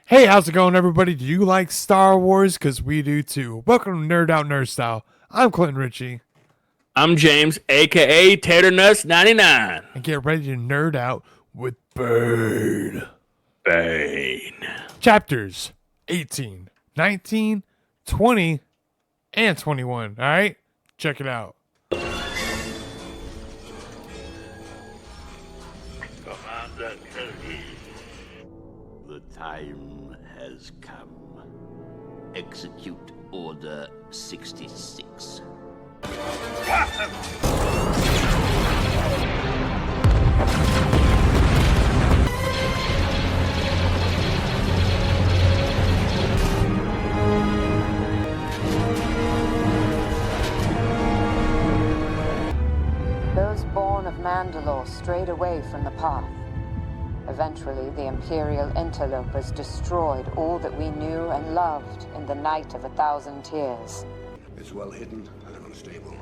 Hey, how's it going, everybody? Do you like Star Wars? Because we do too. Welcome to Nerd Out Nerd Style. I'm Clinton Ritchie, I'm James, aka Tater Nuts 99. and get ready to nerd out with Bird. Bane. Chapters 18, 19, 20, and 21. All right? Check it out. The time has come. Execute Order 66. Those born of Mandalore strayed away from the path. Eventually, the Imperial interlopers destroyed all that we knew and loved in the Night of 1,000 Tears. It's well hidden and unstable.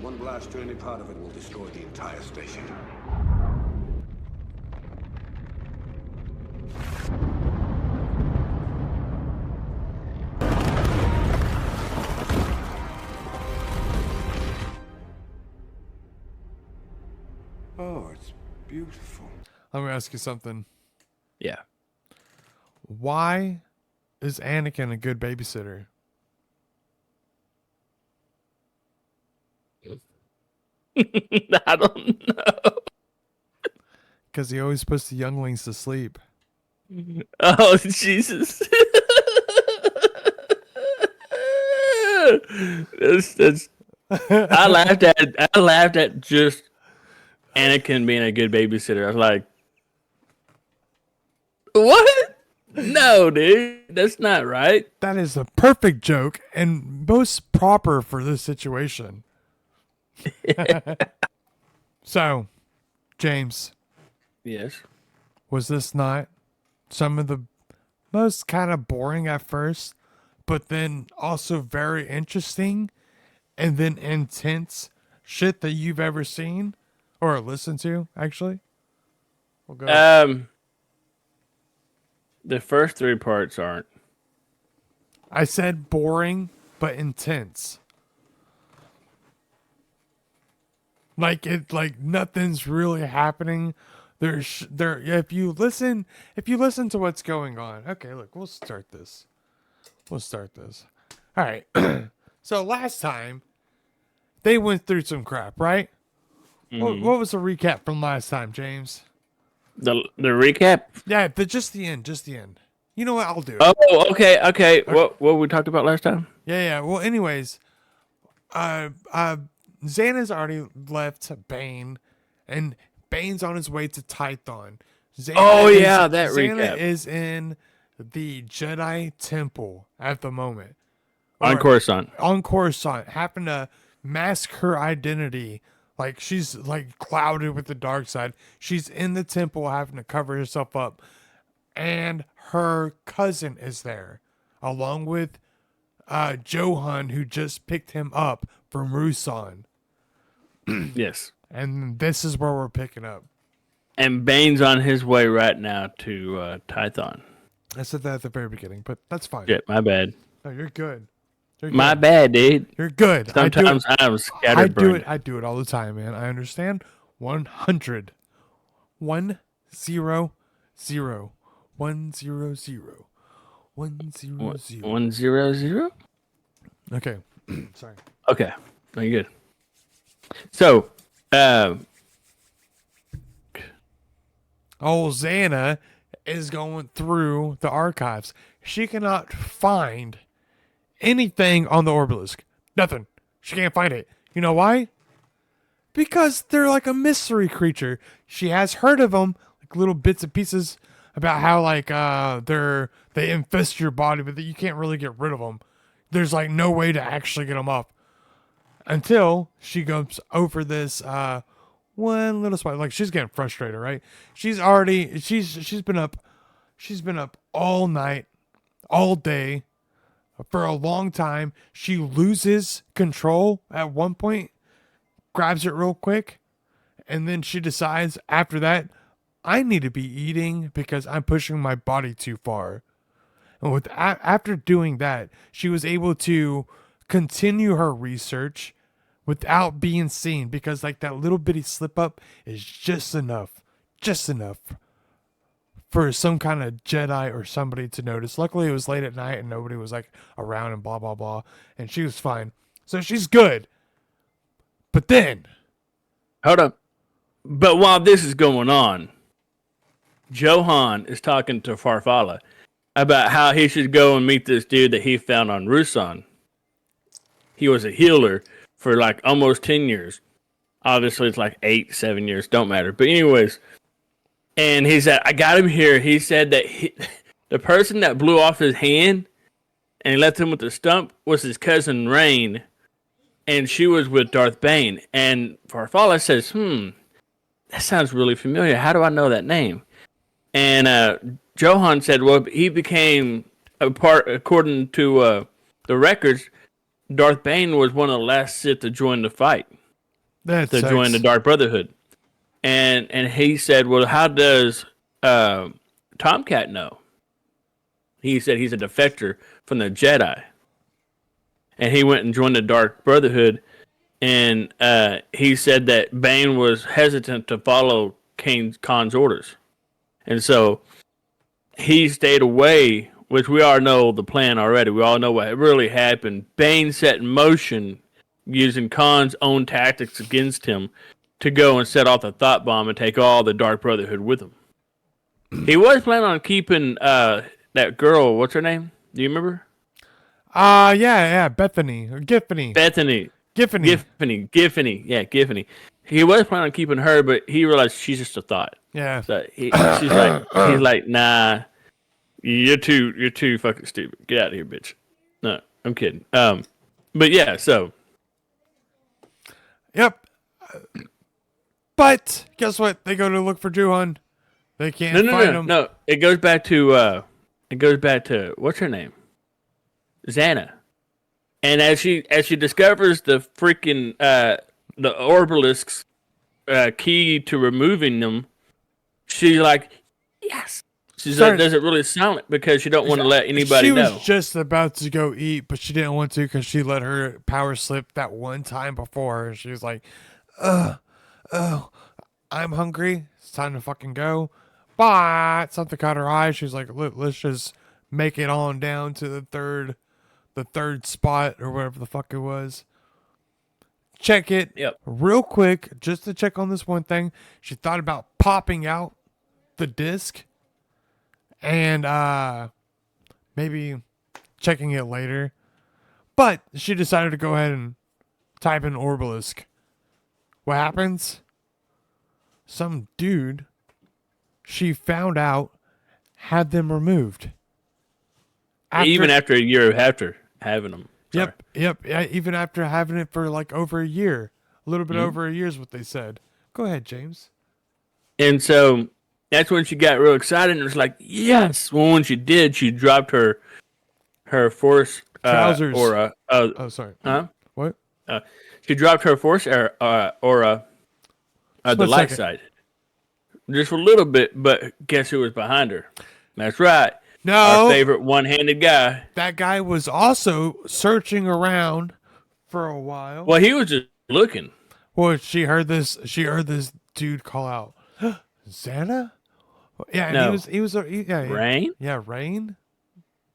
One blast to any part of it will destroy the entire station. Oh, it's beautiful. Let me ask you something. Yeah. Why is Anakin a good babysitter? I don't know. Because he always puts the younglings to sleep. Oh, Jesus. that's I laughed at just Anakin being a good babysitter. I was like, what? No, dude. That's not right. That is a perfect joke and most proper for this situation. So, James, Yes. was this not some of the most kind of boring at first, but then also very interesting and then intense shit that you've ever seen or listened to, actually? We'll go. The first three parts aren't. I said boring, but intense. Like nothing's really happening. If you listen to what's going on. Okay, look, we'll start this. All right. So last time they went through some crap, right? What was the recap from last time, James? The recap. Yeah, just the end, You know what? I'll do it. Oh, okay. What we talked about last time? Yeah. Well, anyways, Xana's already left Bane, and Bane's on his way to Tython. That Xana recap. is in the Jedi Temple at the moment. On Or- Coruscant. On Coruscant, happened to mask her identity. Like she's like clouded with the dark side. She's in the temple having to cover herself up. And her cousin is there, along with Johan, who just picked him up from Rusan. Yes. And this is where we're picking up. And Bane's on his way right now to Tython. I said that at the very beginning, but that's fine. Shit, my bad. No, you're good. My bad, dude. You're good. Sometimes I'm scatterbrained. I do it all the time, man. I understand. 100. 100. 100. 100. 100. 100? Okay. Sorry. Okay. Very good. So, Oh, Xana is going through the archives. She cannot find anything on the Orbalisk. Nothing. She can't find it. You know why? Because they're like a mystery creature. She has heard of them, like little bits and pieces about how like they infest your body, but that you can't really get rid of them. There's like no way to actually get them off until she goes over this one little spot. Like she's getting frustrated, right? She's been up all night, all day, for a long time. She loses control at one point, grabs it real quick, and then she decides after that, I need to be eating because I'm pushing my body too far. And after doing that, she was able to continue her research without being seen, because like that little bitty slip up is just enough for some kind of Jedi or somebody to notice. Luckily, it was late at night and nobody was like around and blah blah blah, and she was fine. So she's good. But then, Hold up. But while this is going on, Johan is talking to Farfalla about how he should go and meet this dude that he found on Rusan. He was a healer for like almost 10 years. Obviously, it's like 8, 7 years. Don't matter. But anyways, and he said, I got him here. He said that the person that blew off his hand and he left him with the stump was his cousin Rain. And she was with Darth Bane. And Farfalla says, that sounds really familiar. How do I know that name? And Johan said, well, he became a part, according to the records, Darth Bane was one of the last Sith to join the fight, join the Dark Brotherhood. And he said, well, how does Tomcat know? He said he's a defector from the Jedi. And he went and joined the Dark Brotherhood. And he said that Bane was hesitant to follow Khan's orders. And so he stayed away, which we all know the plan already. We all know what really happened. Bane set in motion, using Khan's own tactics against him, to go and set off the thought bomb and take all the Dark Brotherhood with him. He was planning on keeping that girl, what's her name? Do you remember? Yeah, Bethany or Giffany. Giffany. Yeah, Giffany. He was planning on keeping her, but he realized she's just a thought. Yeah. So he's like, nah, you're too fucking stupid. Get out of here, bitch. No, I'm kidding. But yeah, so. Yep. But guess what? They go to look for Juhan. They can't find him. No. It goes back to what's her name? Xana. And as she discovers the freaking the Orbalisk's key to removing them, she's like, yes. She's like, does it really silent because she don't want to let anybody know. She was just about to go eat, but she didn't want to because she let her power slip that one time before. And she was like, oh, I'm hungry. It's time to fucking go. But something caught her eye. She's like, let's just make it on down to the third spot or whatever the fuck it was. Check it real quick just to check on this one thing. She thought about popping out the disc and maybe checking it later. But she decided to go ahead and type in Orbalisk. What happens? Some dude she found out had them removed. Even after a year after having them. Sorry. Yep. Yeah, even after having it for like over a year. A little bit over a year is what they said. Go ahead, James. And so that's when she got real excited and was like, yes. Well, when she did, she dropped her force trousers aura. Oh, sorry. Huh? What? She dropped her force aura the light side. Just a little bit, but guess who was behind her? That's right. No. Our favorite one-handed guy. That guy was also searching around for a while. Well, he was just looking. Well, she heard this dude call out, Xana? Yeah, and No. he was Rain? Yeah, Rain?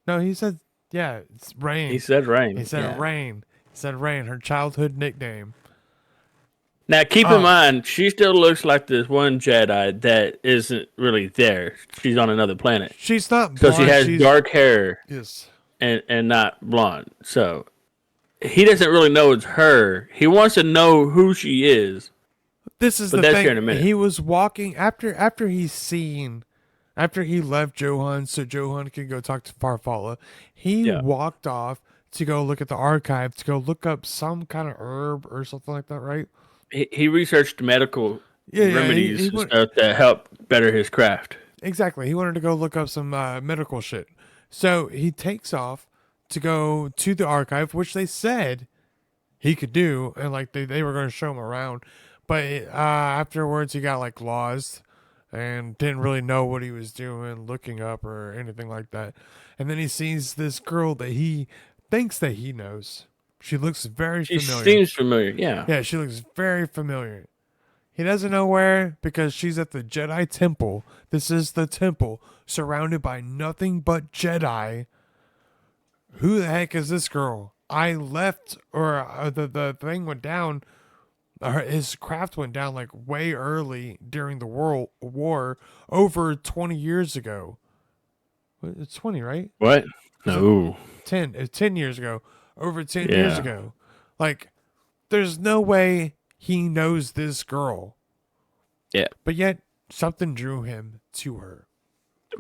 No, he said, yeah, it's Rain. He said Rain. He said Rain. He said Rain, her childhood nickname. Now, keep in mind, she still looks like this one Jedi that isn't really there. She's on another planet. She's not so blonde. She has dark hair. Yes. And not blonde. So he doesn't really know it's her. He wants to know who she is. This is but the that's thing. Here in a minute. He was walking after he left Johan so Johan could go talk to Farfalla. He walked off to go look at the archive, to go look up some kind of herb or something like that, right? He researched medical remedies and stuff that help better his craft. Exactly. He wanted to go look up some medical shit. So he takes off to go to the archive, which they said he could do, and like they were going to show him around. But afterwards, he got like lost and didn't really know what he was doing, looking up or anything like that. And then he sees this girl that he thinks that he knows. She looks very She familiar. seems familiar. Yeah. Yeah, she looks very familiar. He doesn't know where because she's at the Jedi Temple. This is the temple surrounded by nothing but Jedi. Who the heck is this girl? I left, or the thing went down. His craft went down like way early during the World War, over 20 years ago. It's 20, right? What? Is it No. 10? It's 10 years ago. Over 10 years Yeah. ago. Like, there's no way he knows this girl. Yeah. But yet, something drew him to her.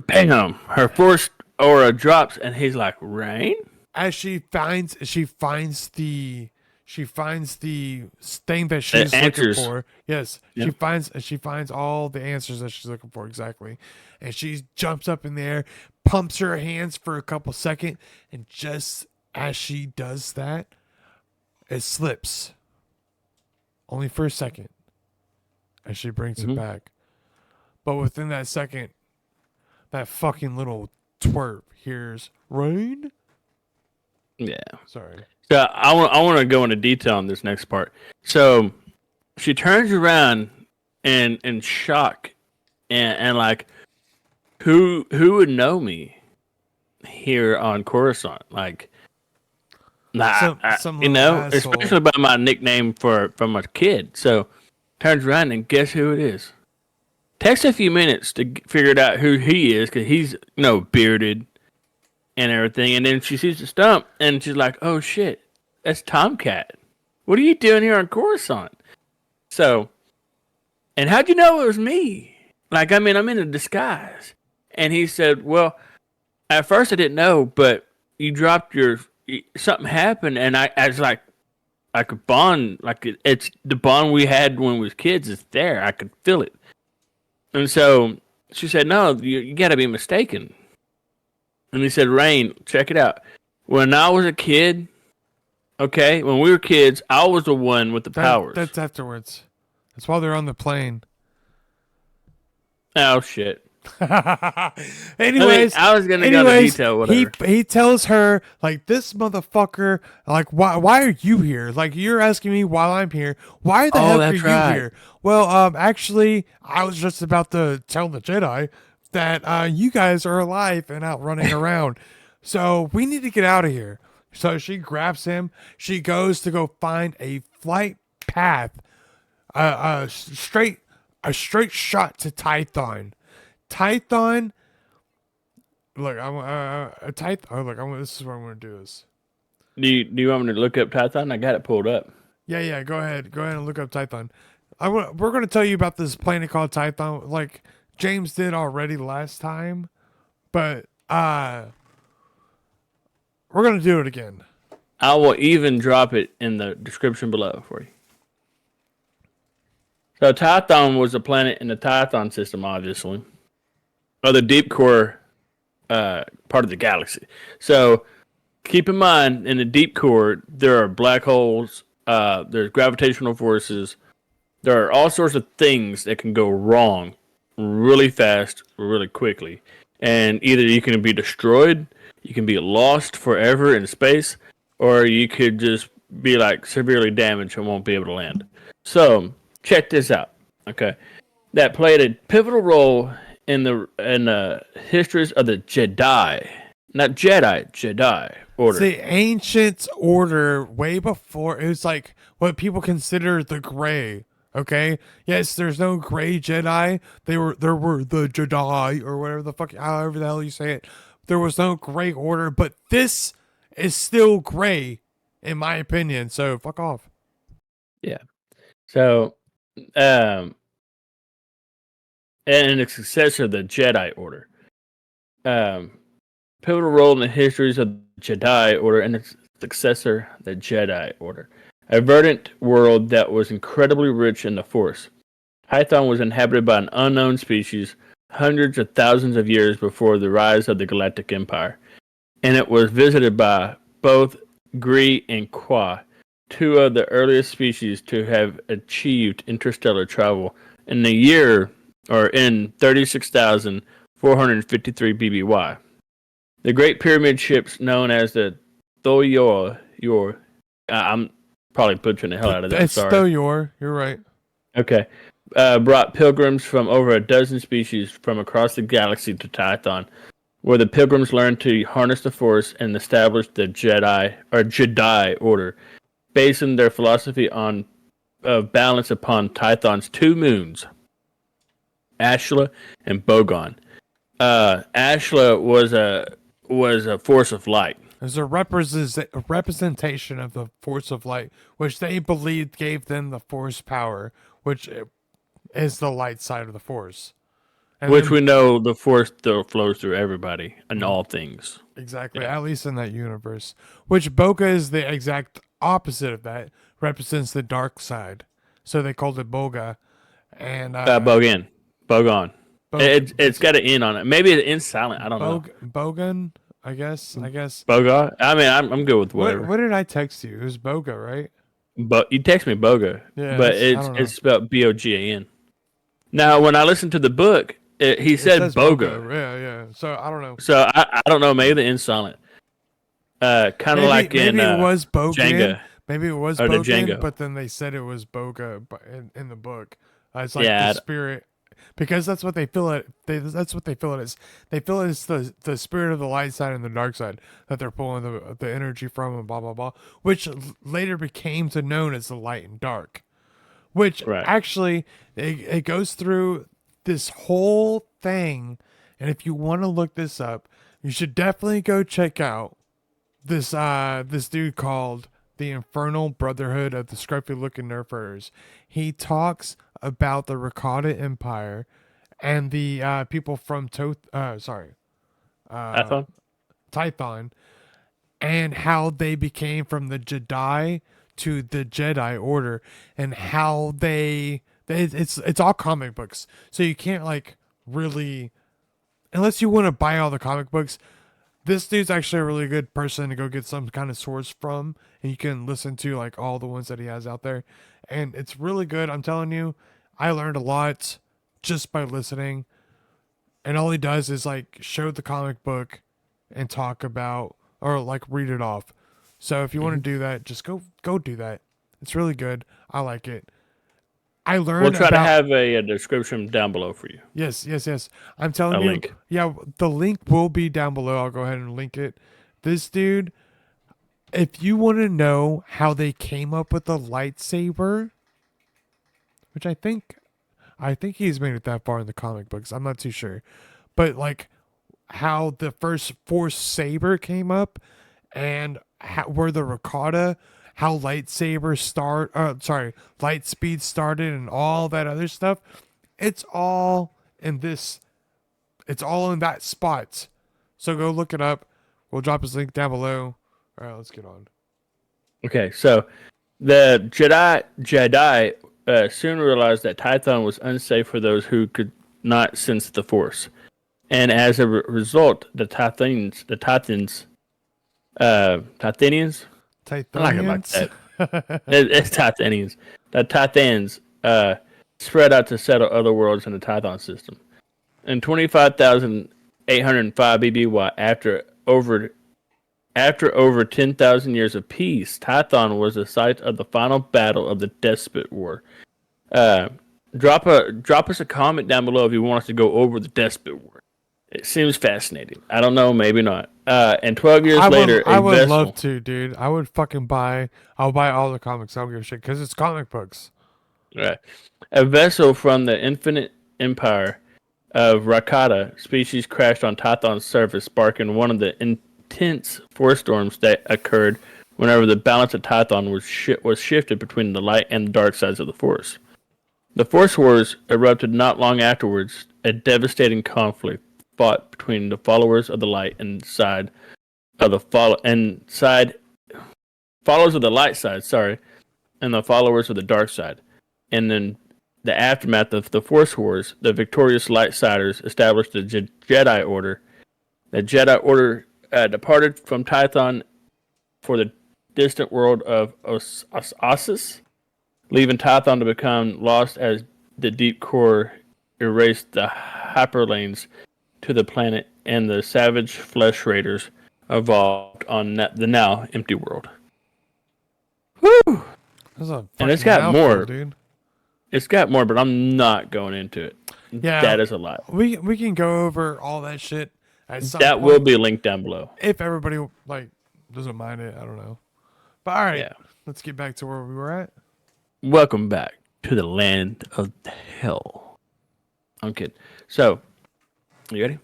Bam! Her force aura drops, and he's like, "Rain." As she finds the thing that she's looking answers. for. Yes, Yep. she finds all the answers that she's looking for exactly, and she jumps up in the air, pumps her hands for a couple seconds, and just as she does that, it slips. Only for a second, as she brings it back, but within that second, that fucking little twerp hears rain. Yeah. Sorry. So I want to go into detail on this next part. So she turns around and in shock and like, who would know me here on Coruscant? Like, Some you little know, asshole. especially by my nickname from a kid. So turns around and guess who it is? Takes a few minutes to figure out who he is because he's bearded and everything. And then she sees the stump and she's like, "Oh shit, that's Tomcat. What are you doing here on Coruscant?" So, and how'd you know it was me? Like, I mean, I'm in a disguise. And he said, "Well, at first I didn't know, but you dropped something happened, and I was like a bond, like it's the bond we had when we was kids is there. I could feel it." And so she said, "No, you got to be mistaken." And he said, "Rain, check it out. When I was a kid, okay, when we were kids, I was the one with the powers." That's afterwards. That's while they're on the plane. Oh shit. Anyways, I was gonna go into detail. Whatever. he tells her like, this motherfucker, like, why are you here? Like, you're asking me while I'm here. Why the heck are that's you right. here? Well, actually, I was just about to tell the Jedi that you guys are alive and out running around. So we need to get out of here. So she grabs him. She goes to go find a flight path, a straight shot to Tython. Tython. Look, I'm a Tython. Oh, look, this is what I'm gonna do. Is Do you want me to look up Tython? I got it pulled up. yeah. Go ahead and look up Tython. We're gonna tell you about this planet called Tython, like James did already last time, but we're gonna do it again. I will even drop it in the description below for you. So Tython was a planet in the Tython system, obviously, or the deep core part of the galaxy. So keep in mind, in the deep core, there are black holes, there's gravitational forces, there are all sorts of things that can go wrong really fast, really quickly. And either you can be destroyed, you can be lost forever in space, or you could just be like severely damaged and won't be able to land. So check this out. Okay. That played a pivotal role in the histories of the Jedi. Not Jedi order. It's the ancient order, way before it was like what people consider the gray. Okay, yes, there's no gray Jedi. There were the Jedi, or whatever the fuck, however the hell you say it. There was no gray order, but this is still gray, in my opinion. So fuck off. Yeah. So, and a successor of the Jedi Order. Pivotal role in the histories of the Jedi Order and its successor, the Jedi Order. A verdant world that was incredibly rich in the Force. Tython was inhabited by an unknown species hundreds of thousands of years before the rise of the Galactic Empire, and it was visited by both Gree and Qua, two of the earliest species to have achieved interstellar travel in the year or in 36,453 BBY. The Great Pyramid ships known as the Thoyor, I'm probably butchering the hell out of that. I'm It's sorry. Thoyor. You're right. Okay. Brought pilgrims from over a dozen species from across the galaxy to Tython, where the pilgrims learned to harness the Force and establish the Jedi Order, basing their philosophy on of balance upon Tython's two moons, Ashla and Bogon. Ashla was a force of light. There's a representation of the Force of Light, which they believed gave them the Force power, which is the light side of the Force. And Which then, we know the Force still flows through everybody and all things. exactly, Yeah. at least in that universe. Which Boga is the exact opposite of that, represents the dark side. So they called it Boga. And Bogan. Bogon. Bog- It's got an N on it. Maybe it's in silent. I don't know. Bogan, I guess. Boga. I mean, I'm good with whatever. What did I text you? It was Boga, right? But you text me Boga, Yeah, but I don't know. it's spelled Bogan. Now, when I listened to the book, he It said says Boga. Yeah. So I don't know. So I don't know. Maybe the N silent. Kind of like in maybe it was Bogan. Jenga. Maybe it was Or the Bogan, Jenga. but then they said it was Boga in the book. It's like Yeah, the spirit, because that's what they feel it. That's what they feel it is. They feel it is the spirit of the light side and the dark side that they're pulling the energy from, and blah blah blah, which later became to known as the light and dark. Which Right. actually it goes through this whole thing, and if you want to look this up, you should definitely go check out this dude called the Infernal Brotherhood of the Scruffy Looking Nerfers. He talks about the Rakata Empire and the people from iPhone. Tython, and how they became from the Jedi to the Jedi Order, and how it's all comic books, so you can't like really, unless you want to buy all the comic books. This dude's actually a really good person to go get some kind of source from, and you can listen to like all the ones that he has out there, and it's really good. I'm telling you, I learned a lot just by listening, and all he does is like show the comic book and talk about, or like read it off. So if you want to do that, just go do that. It's really good. I like it. I learned We'll try to about, have a description down below for you. yes. I'm telling A you. link. Yeah, the link will be down below. I'll go ahead and link it. This dude, if you want to know how they came up with the lightsaber, which I think he's made it that far in the comic books. I'm not too sure. But like how the first Force saber came up, and where the Rakata, how light speed started, and all that other stuff. It's all in this. It's all in that spot. So go look it up. We'll drop his link down below. All right, let's get on. Okay, so the Jedi soon realized that Tython was unsafe for those who could not sense the Force, and as a result, the Tythonians, I like it like Tythonians. that. It's Tythonians. The Tythans spread out to settle other worlds in the Tython system. In 25,805 BBY, after over 10,000 years of peace, Tython was the site of the final battle of the Despot War. Drop us a comment down below if you want us to go over the Despot War. It seems fascinating. I don't know, maybe not. And 12 years later, I a would vessel. love to, dude. I would fucking buy. I'll buy all the comics. I don't give a shit because it's comic books. Right. A vessel from the Infinite Empire of Rakata species crashed on Tython's surface, sparking one of the intense force storms that occurred whenever the balance of Tython was shifted between the light and the dark sides of the Force. The Force Wars erupted not long afterwards, a devastating conflict fought between the followers of the light and followers of the light side, and the followers of the dark side. And then the aftermath of the Force Wars, the victorious Lightsiders established the Jedi Order. The Jedi Order departed from Tython for the distant world of Ossus, leaving Tython to become lost as the deep core erased the hyperlanes to the planet, and the savage flesh raiders evolved on the now empty world. Woo! That's a And it's fucking got mouthful, more. dude. It's got more, but I'm not going into it. Yeah, That is a lot. We can go over all that shit at some That point will be linked down below. if everybody like doesn't mind it. I don't know. But all right, Yeah. let's get back to where we were at. Welcome back to the land of hell. I'm kidding. So, you ready?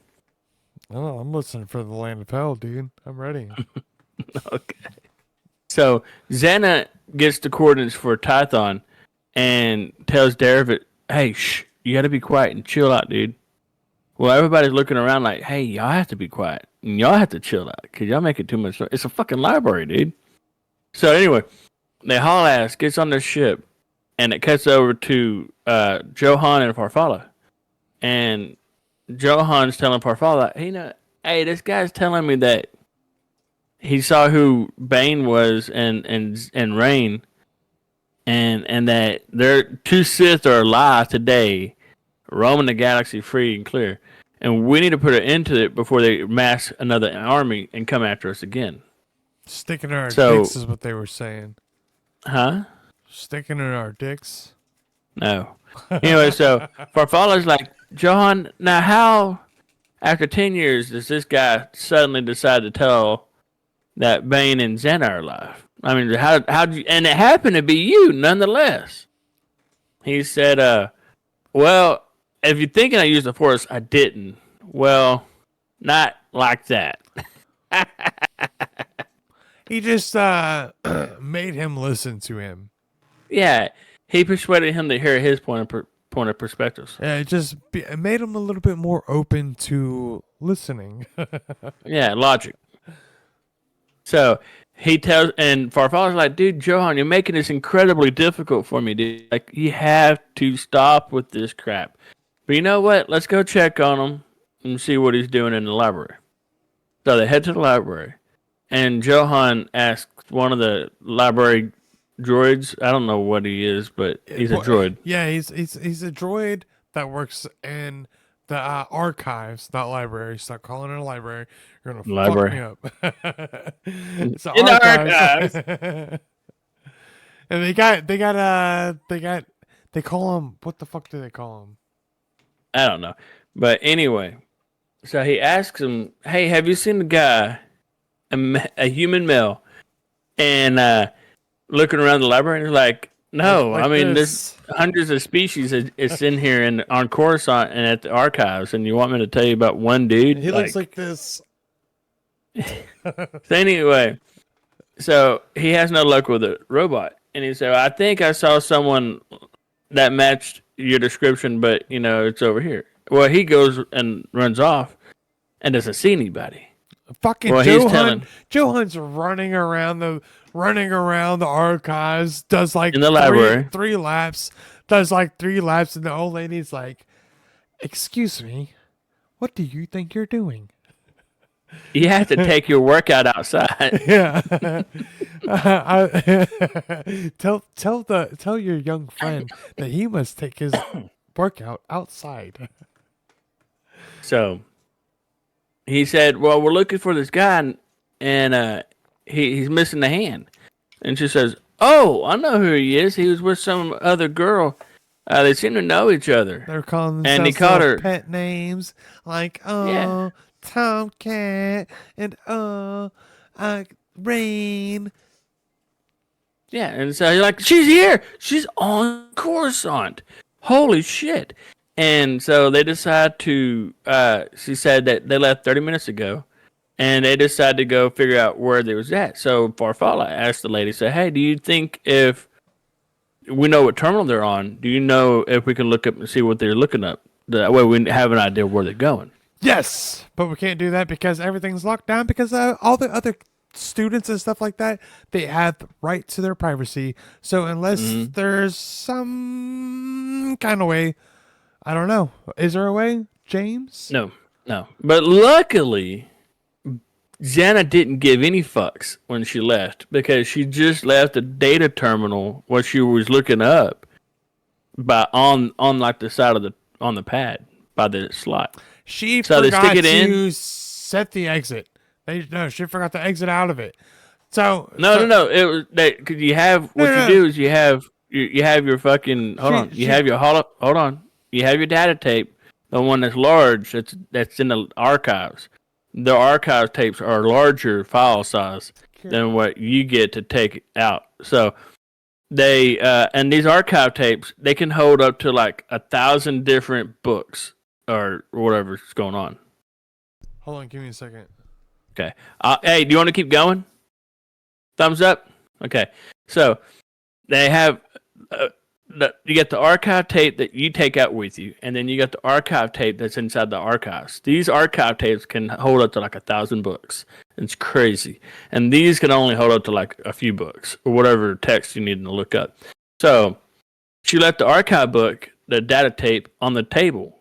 Oh, I'm listening for the land of hell, dude. I'm ready. Okay. So, Xana gets the coordinates for Tython and tells Daravit, hey, shh, you got to be quiet and chill out, dude. Well, everybody's looking around like, hey, y'all have to be quiet. And y'all have to chill out because y'all making too much noise. It's a fucking library, dude. So, anyway, they haul ass, gets on their ship, and it cuts over to Johan and Farfalla. And Johan's telling Farfalla, hey, this guy's telling me that he saw who Bane was and Rain, and that their two Sith are alive today, roaming the galaxy free and clear. And we need to put an end to it before they mass another army and come after us again. Sticking in our So- dicks is what they were saying. Huh? Sticking in our dicks. No. Anyway, so Farfalla's like, Johan, now how, after 10 years, does this guy suddenly decide to tell that Bane and Xana are alive? I mean, how'd you, and it happened to be you, nonetheless. He said, well, if you're thinking I used the Force, I didn't. Well, not like that. He just made him listen to him. Yeah, he persuaded him to hear his point of perspectives. Yeah, it made him a little bit more open to listening. Yeah, logic. So he tells, and Farfalla's like, dude, Johan, you're making this incredibly difficult for me, dude. Like, you have to stop with this crap. But you know what? Let's go check on him and see what he's doing in the library. So they head to the library, and Johan asks one of the library droids. I don't know what he is, but he's a droid. Yeah, he's a droid that works in the archives, not library. Stop calling it a library. You're gonna Library. fuck me up. It's In the archives. And they call him, what the fuck do they call him? I don't know. But anyway, so he asks him, hey, have you seen the guy, a human male, and looking around the library? And he's like, no. Like I mean, this. there's hundreds of species it's in here and on Coruscant and at the archives, and you want me to tell you about one dude? He looks like this. So anyway, so he has no luck with a robot. And he said, I think I saw someone that matched your description, but, it's over here. Well, he goes and runs off and doesn't see anybody. Fucking Well, he's Johan's running around the archives, does like In the library. three laps, and the old lady's like, "Excuse me, what do you think you're doing?" You have to take your workout outside. Yeah. Tell your young friend that he must take his workout outside. So he said, well, we're looking for this guy, and he's missing the hand. And she says, oh, I know who he is. He was with some other girl. They seem to know each other. They're calling And he themselves called little her- pet names like Yeah. Tomcat and Rain. Yeah, and so you're like, she's here. She's on Coruscant. Holy shit. And so they decide to, she said that they left 30 minutes ago, and they decided to go figure out where they was at. So Farfalla asked the lady, said, hey, do you think if we know what terminal they're on, do you know if we can look up and see what they're looking up? That way we have an idea where they're going. Yes, but we can't do that because everything's locked down because all the other students and stuff like that, they have right to their privacy. So unless there's some kind of way, I don't know. Is there a way, James? No. But luckily, Xana didn't give any fucks when she left because she just left a data terminal what she was looking up on like the side of on the pad by the slot. She So they stick forgot it in. to set the exit. She forgot to exit out of it. So No. It was that because you have what you no. do is you have your fucking hold on. You have your data tape, the one that's large that's in the archives. The archive tapes are larger file size than what you get to take out. So they and these archive tapes they can hold up to like 1,000 different books or whatever's going on. Hold on, give me a second. Okay. Hey, do you want to keep going? Thumbs up. Okay. So they have you get the archive tape that you take out with you, and then you got the archive tape that's inside the archives. These archive tapes can hold up to like 1,000 books. It's crazy, and these can only hold up to like a few books or whatever text you need to look up. So she left the archive book, the data tape, on the table.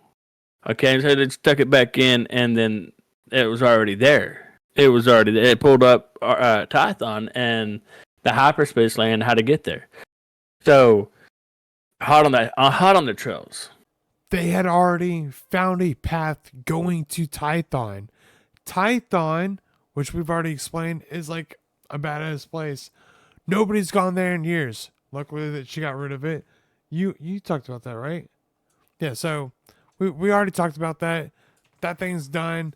Okay, so they stuck it back in, and then it was already there. It was already there. It pulled up Tython and the hyperspace lane, how to get there. So hot on the trails. They had already found a path going to Tython. Tython, which we've already explained, is like a badass place. Nobody's gone there in years. Luckily that she got rid of it. You talked about that, right? Yeah, so we already talked about that. That thing's done.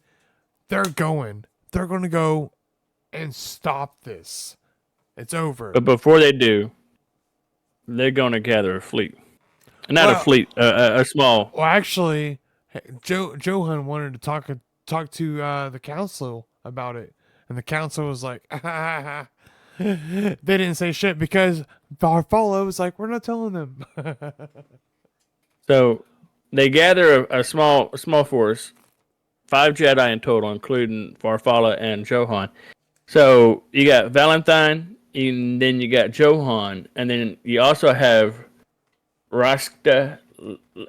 They're going. They're going to go and stop this. It's over. But before they do, they're going to gather a fleet. Not a fleet, a small. Well, actually, Johan wanted to talk to the council about it, and the council was like, they didn't say shit because Farfalla was like, we're not telling them. So they gather a small force, 5 Jedi in total, including Farfalla and Johan. So you got Valentine, and then you got Johan, and then you also have Rasta.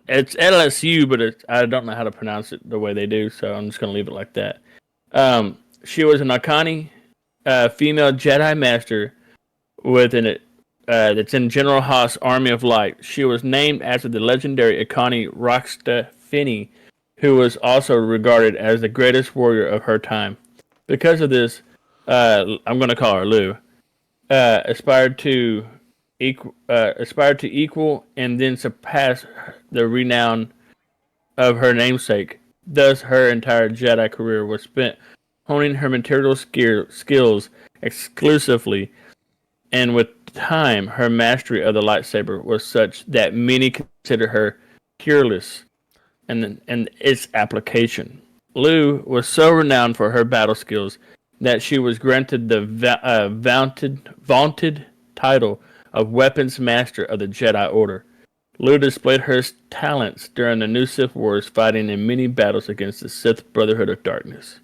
It's LSU, but I don't know how to pronounce it the way they do, so I'm just going to leave it like that. She was an Akani female Jedi Master with an that's in General Haas' Army of Light. She was named after the legendary Akani Roxta Finney, who was also regarded as the greatest warrior of her time. Because of this, I'm going to call her Lou. Aspired to equal and then surpass the renown of her namesake. Thus, her entire Jedi career was spent honing her material skills exclusively, and with time, her mastery of the lightsaber was such that many consider her peerless and its application. Lou was so renowned for her battle skills that she was granted the vaunted title of Weapons Master of the Jedi Order. Lou displayed her talents during the New Sith Wars, fighting in many battles against the Sith Brotherhood of Darkness.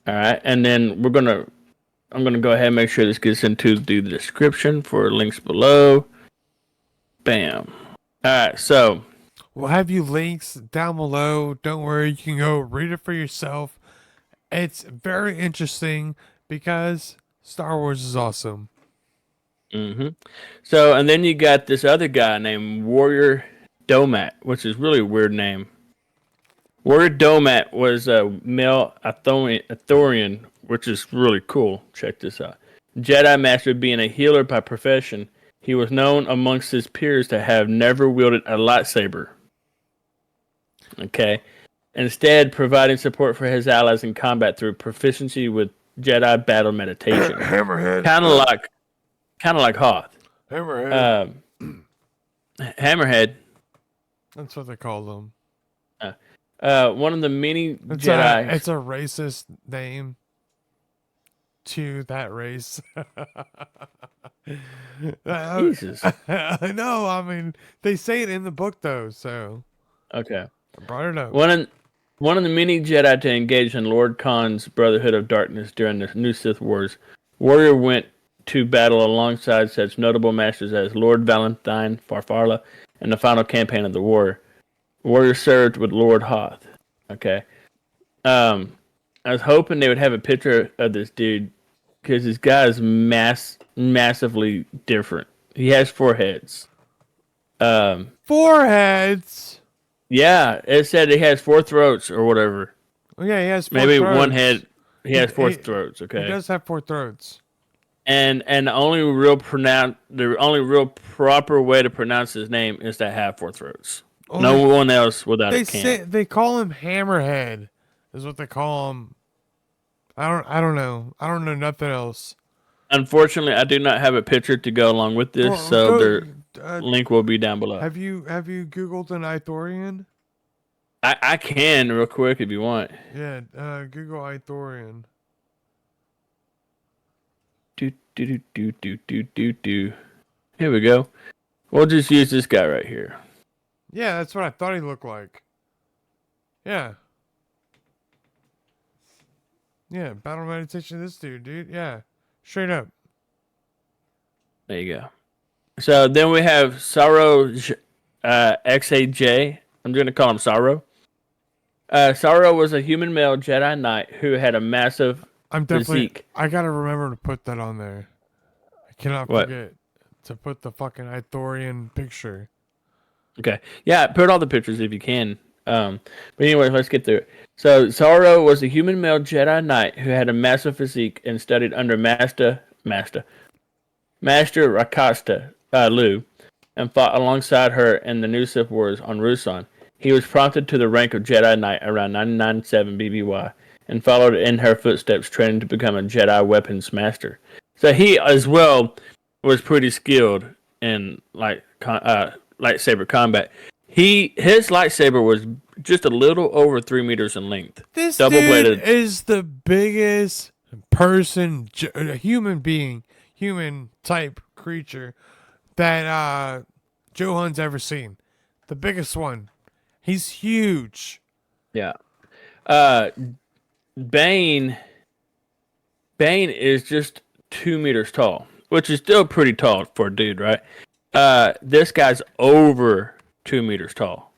All right, and then I'm gonna go ahead and make sure this gets into the description for links below. Bam. All right, so We'll have you links down below. Don't worry, you can go read it for yourself. It's very interesting because Star Wars is awesome. So, and then you got this other guy named Warrior Domat, which is really a weird name. Warrior Domat was a male Athorian, which is really cool. Check this out. Jedi Master being a healer by profession, he was known amongst his peers to have never wielded a lightsaber. Okay. Instead, providing support for his allies in combat through proficiency with Jedi battle meditation. Hammerhead. Kind of like Hoth. Hammerhead. Hammerhead. That's what they call them. One of the many Jedi. It's a racist name to that race. Jesus. I know. I mean, they say it in the book though, so Okay. I brought it up. One of the many Jedi to engage in Lord Khan's Brotherhood of Darkness during the New Sith Wars, Warrior went to battle alongside such notable masters as Lord Valentine Farfalla in the final campaign of the war. Warrior served with Lord Hoth. Okay. I was hoping they would have a picture of this dude because this guy is massively different. He has 4 heads. 4 heads. Yeah, it said he has 4 throats or whatever. Oh yeah, he has four Maybe throats. one head. He has four he, throats. he Okay. does have 4 throats. And the only real proper way to pronounce his name is to have 4 throats. Oh, No one else without they it can. say they call him Hammerhead, is what they call him. I don't know. I don't know nothing else. Unfortunately, I do not have a picture to go along with this, Well, so go. the link will be down below. Have you Googled an Ithorian? I can real quick if you want. Yeah, Google Ithorian. Do. Here we go. We'll just use this guy right here. Yeah, that's what I thought he looked like. Yeah. Yeah, battle meditation. This dude. Yeah, straight up. There you go. So then we have XAJ. I'm going to call him Sorrow. Sorrow was a human male Jedi Knight who had a massive I'm definitely. physique. I gotta remember to put that on there. I cannot What? forget to put the fucking Ithorian picture. Okay. Yeah, put all the pictures if you can. But anyway, let's get through it. So Sorrow was a human male Jedi Knight who had a massive physique and studied under Master Rakasta Lu and fought alongside her in the New Sith Wars on Ruusan. He was promoted to the rank of Jedi Knight around 997 BBY and followed in her footsteps, training to become a Jedi weapons master. So he as well was pretty skilled in lightsaber combat. His lightsaber was just a little over 3 meters in length. This Double-bladed. dude is the biggest person, human being, human type creature that Johan's ever seen. The biggest one. He's huge. Yeah. Bane is just 2 meters tall, which is still pretty tall for a dude, right? This guy's over 2 meters tall.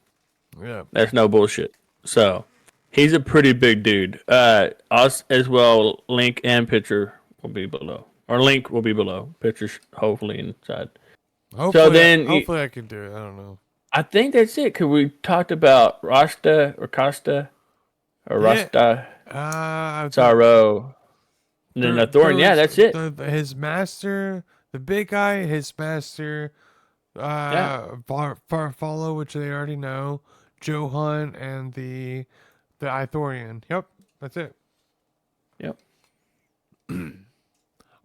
Yeah. That's no bullshit. So he's a pretty big dude. Us as well. Link and picture will be below, or link will be below. Pictures hopefully inside. Hopefully I can do it. I don't know. I think that's it. Cause we talked about Rasta or Costa or Rasta, Sorrow, and then Thorn. Yeah, that's it. His master, the big guy, his master, Farfalla, which they already know, Johan, and the Ithorian. Yep, that's it. Yep.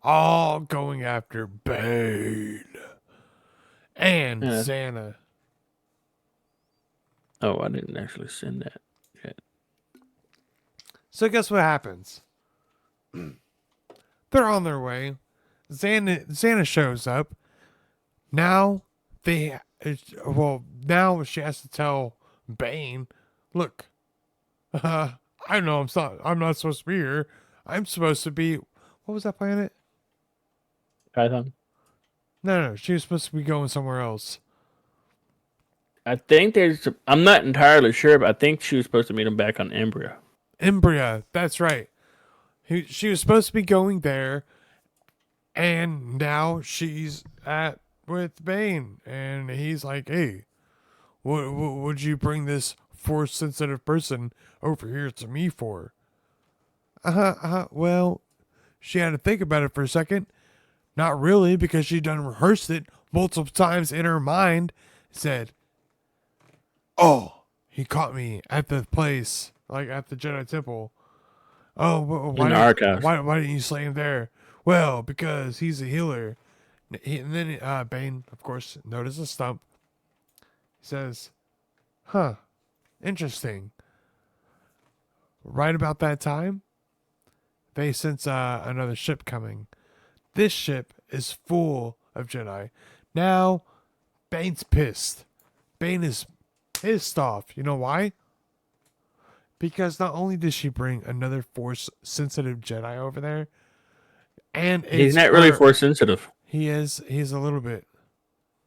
All going after Bane and Yeah. Xana. Oh, I didn't actually send that yet. So guess what happens? They're on their way. Xana shows up. Now now she has to tell Bane, look, I know I'm not supposed to be here. I'm supposed to be, what was that planet? Python. No, she was supposed to be going somewhere else. I think I'm not entirely sure, but I think she was supposed to meet him back on Embryo. Embria, that's right. She was supposed to be going there, and now she's with Bane, and he's like, "Hey, what would you bring this force sensitive person over here to me for?" Well, she had to think about it for a second. Not really, because she done rehearsed it multiple times in her mind. Said, "Oh, he caught me at the place, like at the Jedi Temple. Oh, In the archives. why didn't you slay him there? Well, because he's a healer." And then Bane, of course, notices a stump. He says, "Huh, interesting." Right about that time, they sense another ship coming. This ship is full of Jedi. Now, Bane's pissed. Bane is pissed off. You know why? Because not only did she bring another force-sensitive Jedi over there, and He's not really force sensitive. He is. He's a little bit.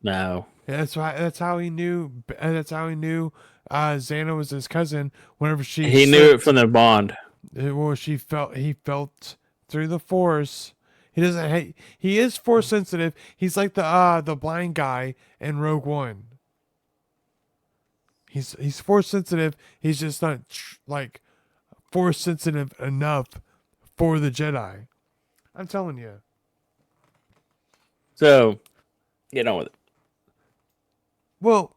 No. That's why. That's how he knew. That's how he knew. Xana was his cousin. Whenever He knew it from the bond. Well, he felt through the force. He doesn't hate. He is force sensitive. He's like the blind guy in Rogue One. He's force sensitive. He's just not like force sensitive enough for the Jedi. I'm telling you. So, get on with it. Well,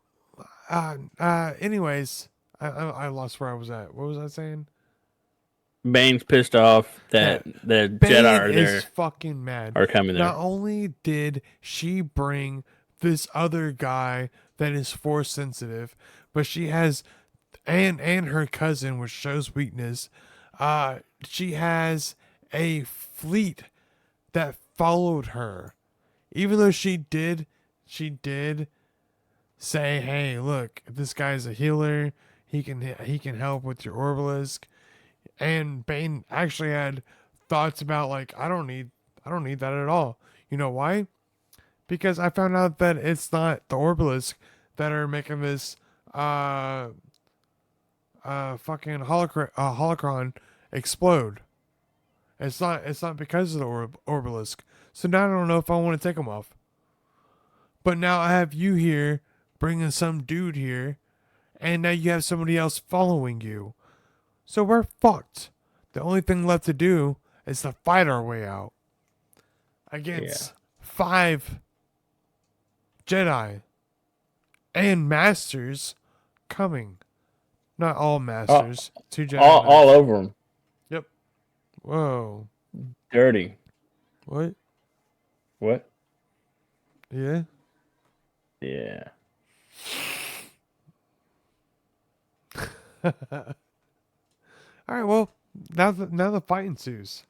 anyways, I lost where I was at. What was I saying? Bane's pissed off that Yeah. the Bane Jedi are is there, fucking mad. are coming there. Not only did she bring this other guy that is force sensitive, but she has and her cousin, which shows weakness. She has a fleet that followed her, even though she did say, "Hey, look, this guy's a healer. He can help with your Orbalisk." And Bane actually had thoughts about like, I don't need that at all. You know why? Because I found out that it's not the Orbalisk that are making this fucking holocron explode. It's not because of the Orbalisk. So now I don't know if I want to take them off. But now I have you here bringing some dude here, and now you have somebody else following you. So we're fucked. The only thing left to do is to fight our way out against 5 Jedi and Masters coming. Not all Masters. 2 Jedi. All over them. Yep. Whoa. Dirty. What? What? Yeah. Yeah. All right. Well, now the fight ensues.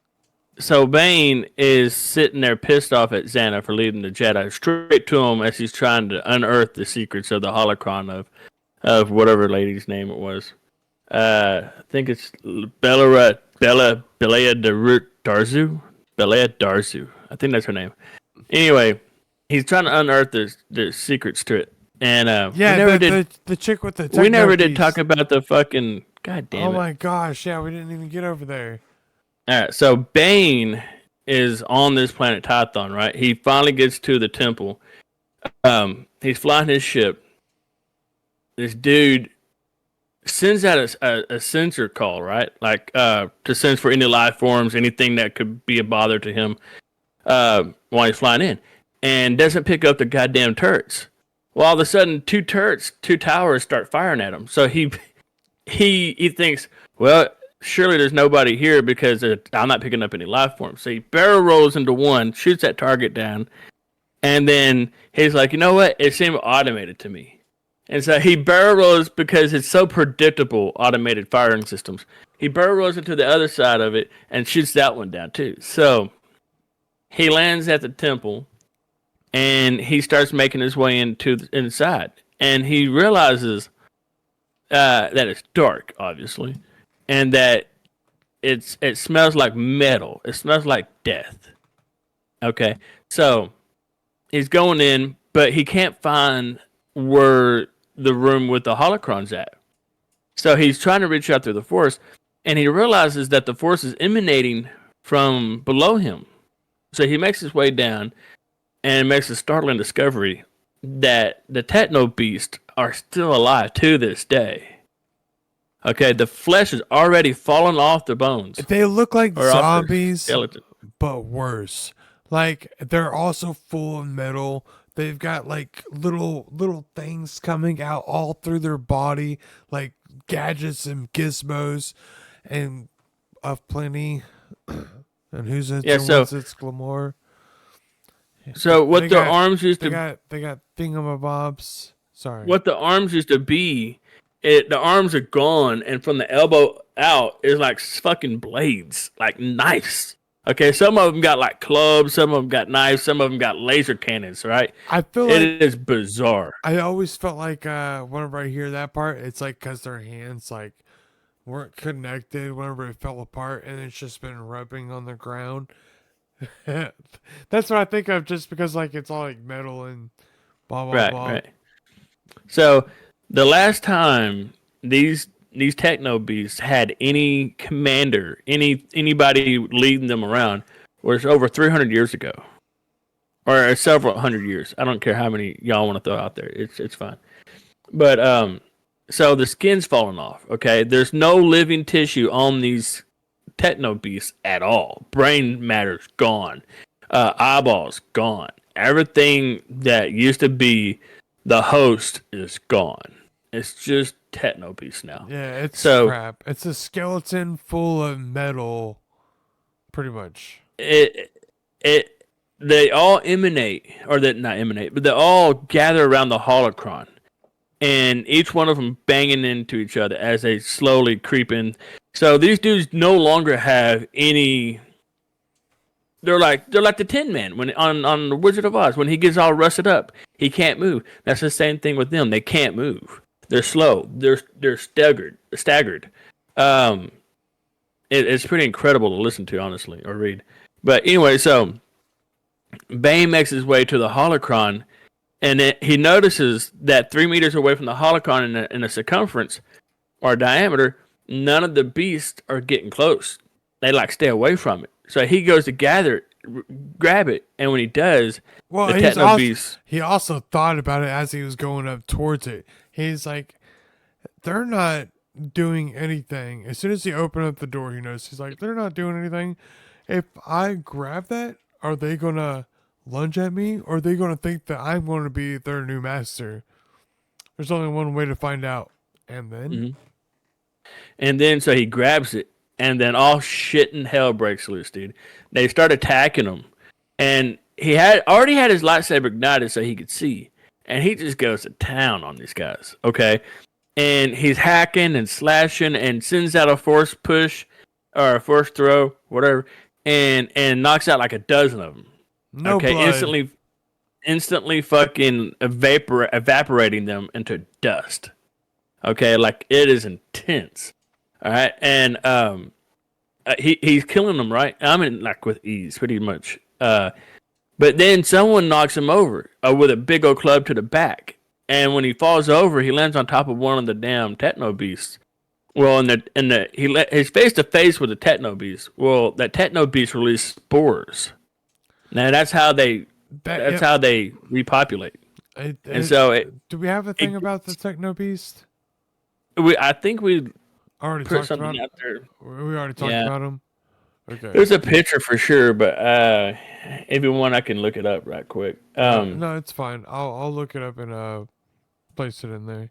So Bane is sitting there pissed off at Xana for leading the Jedi straight to him as he's trying to unearth the secrets of the holocron of whatever lady's name it was. I think it's Belea Darzu. Belea Darzu. I think that's her name. Anyway, he's trying to unearth the secrets to it. And Yeah, the chick with the we never did techno talk piece. about the fucking god damn Oh it. my gosh! Yeah, we didn't even get over there. All right, so Bane is on this planet Tython, right? He finally gets to the temple. He's flying his ship. This dude sends out a sensor call, right? Like to sense for any life forms, anything that could be a bother to him while he's flying in, and doesn't pick up the goddamn turrets. Well, all of a sudden, 2 towers start firing at him. So he thinks, well, surely there's nobody here because I'm not picking up any life forms. So he barrel rolls into one, shoots that target down, and then he's like, you know what? It seemed automated to me. And so he barrel rolls because it's so predictable, automated firing systems. He barrel rolls into the other side of it and shoots that one down too. So he lands at the temple and he starts making his way into inside. And he realizes that it's dark, obviously, and that it smells like metal. It smells like death. Okay, so he's going in, but he can't find where the room with the holocron's at. So he's trying to reach out through the force, and he realizes that the force is emanating from below him. So he makes his way down and makes a startling discovery that the techno beasts are still alive to this day. Okay, the flesh is already fallen off the bones. They look like Or off the zombies, skeleton. but worse. Like they're also full of metal. They've got like little things coming out all through their body, like gadgets and gizmos, and of plenty. And who's it? Yeah, so- What's its glamour? So what They the got- arms used They to got thingamabobs. Sorry. what the arms used to be, the arms are gone, and from the elbow out is like fucking blades, like knives. Okay, some of them got like clubs, some of them got knives, some of them got laser cannons. Right? I feel like It is bizarre. I always felt like whenever I hear that part, it's like because their hands like weren't connected whenever it fell apart, and it's just been rubbing on the ground. That's what I think of, just because like it's all like metal and blah blah Right, blah. right. So the last time these techno beasts had any commander, anybody leading them around, was over 300 years ago, or several hundred years. I don't care how many y'all want to throw out there. It's fine. But So the skin's falling off. Okay, there's no living tissue on these techno beasts at all. Brain matter's gone. Eyeballs gone. Everything that used to be the host is gone. It's just techno beast now. Yeah, it's So crap. It's a skeleton full of metal, pretty much. it they all emanate, or that not emanate, but they all gather around the holocron, and each one of them banging into each other as they slowly creep in. So these dudes no longer have any. They're like the Tin Man when on the Wizard of Oz when he gets all rusted up, he can't move. That's the same thing with them. They can't move. They're slow. They're staggered. Um, it's pretty incredible to listen to, honestly, or read. But anyway, so Bane makes his way to the holocron, and he notices that 3 meters away from the holocron in a circumference or diameter, none of the beasts are getting close. They like stay away from it. So he goes to gather it, grab it, and when he does, Well, the techno beast. he also thought about it as he was going up towards it. He's like, they're not doing anything. As soon as he opened up the door, he knows. He's like, they're not doing anything. If I grab that, are they going to lunge at me? Or are they going to think that I'm going to be their new master? There's only one way to find out. And then? Mhm. And then so he grabs it, and then all shit and hell breaks loose, dude. They start attacking him, and he had already had his lightsaber ignited so he could see, and he just goes to town on these guys. Okay, and he's hacking and slashing and sends out a force push or a force throw, whatever, and knocks out like a dozen of them. No Okay, blood. instantly fucking evaporating them into dust. Okay, like it is intense. All right, and he's killing them, right? I mean, like with ease, pretty much. But then someone knocks him over with a big old club to the back, and when he falls over, he lands on top of one of the damn techno beasts. Well, he's face to face with the techno beast. Well, that techno beast released spores. Now that's how they Yep. repopulate. It- And it- so do we have a thing about the Techno Beast? I think we Already put talked about something out there. We already talked Yeah. about him. Okay. There's a picture for sure, but if you want, I can look it up right quick. No, it's fine. I'll look it up and place it in there.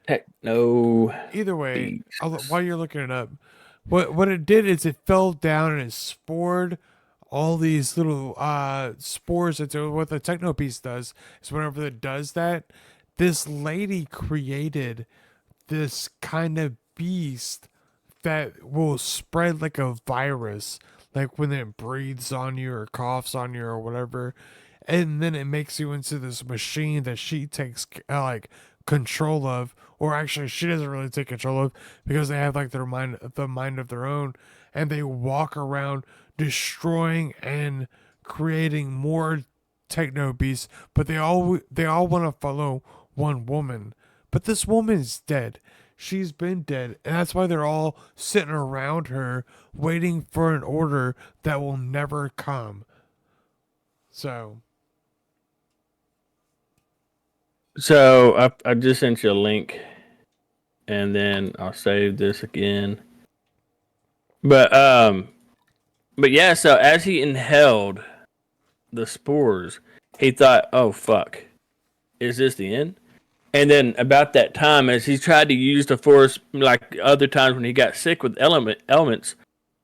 Techno. Either way, Beast. while you're looking it up, what it did is it fell down and it spored all these little spores. Into what the Techno Beast does is whenever it does that, this lady created this kind of beast that will spread like a virus, like when it breathes on you or coughs on you or whatever, and then it makes you into this machine that she takes like control of, or actually she doesn't really take control of because they have like the mind of their own, and they walk around destroying and creating more techno beasts, but they all want to follow one woman, but this woman's dead. She's been dead, and that's why they're all sitting around her waiting for an order that will never come. So, So I just sent you a link, and then I'll save this again. But yeah. So as he inhaled the spores, he thought, "Oh fuck, is this the end?" And then about that time, as he tried to use the force, like other times when he got sick with elements,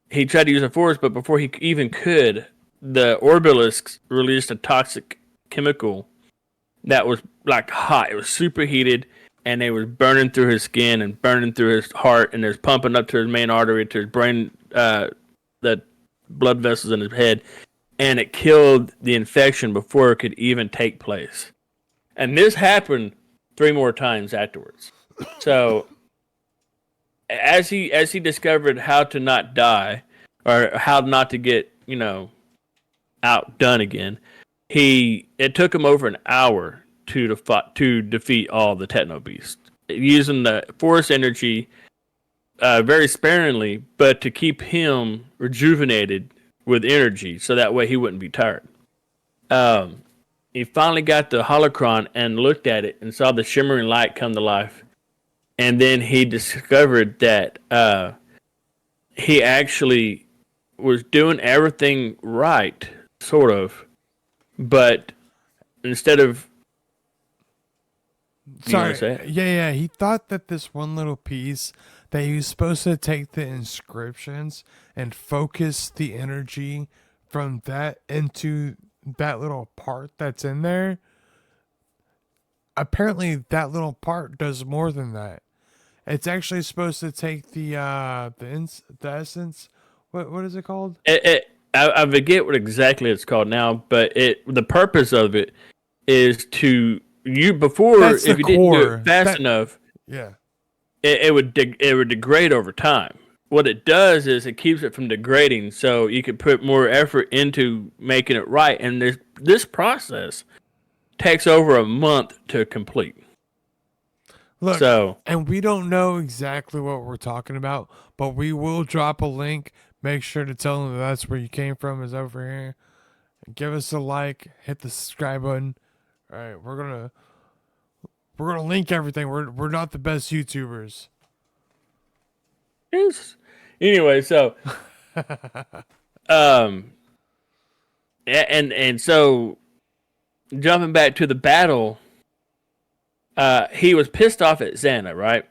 he tried to use the force, but before he even could, the Orbalisks released a toxic chemical that was like hot. It was superheated, and it was burning through his skin and burning through his heart, and it was pumping up to his main artery, to his brain, the blood vessels in his head, and it killed the infection before it could even take place. And this happened 3 more times afterwards. So as he discovered how to not die, or how not to get outdone again, it took him over an hour to defeat all the techno beasts using the force energy very sparingly, but to keep him rejuvenated with energy, so that way he wouldn't be tired. he finally got the holocron and looked at it and saw the shimmering light come to life. And then he discovered that he actually was doing everything right, sort of. But instead of... You Sorry. want to say it? Yeah. He thought that this one little piece that he was supposed to take the inscriptions and focus the energy from that into that little part that's in there. Apparently, that little part does more than that. It's actually supposed to take the essence. What is it called? I forget what exactly it's called now, but the purpose of it is to before That's if the you didn't do core. it fast enough, Yeah. it would degrade over time. What it does is it keeps it from degrading, so you can put more effort into making it right. And this process takes over a month to complete. Look, So, and we don't know exactly what we're talking about, but we will drop a link. Make sure to tell them that's where you came from is over here. Give us a like, hit the subscribe button. All right, we're gonna link everything. We're not the best YouTubers. anyway, so um, and so jumping back to the battle, he was pissed off at Xana, right?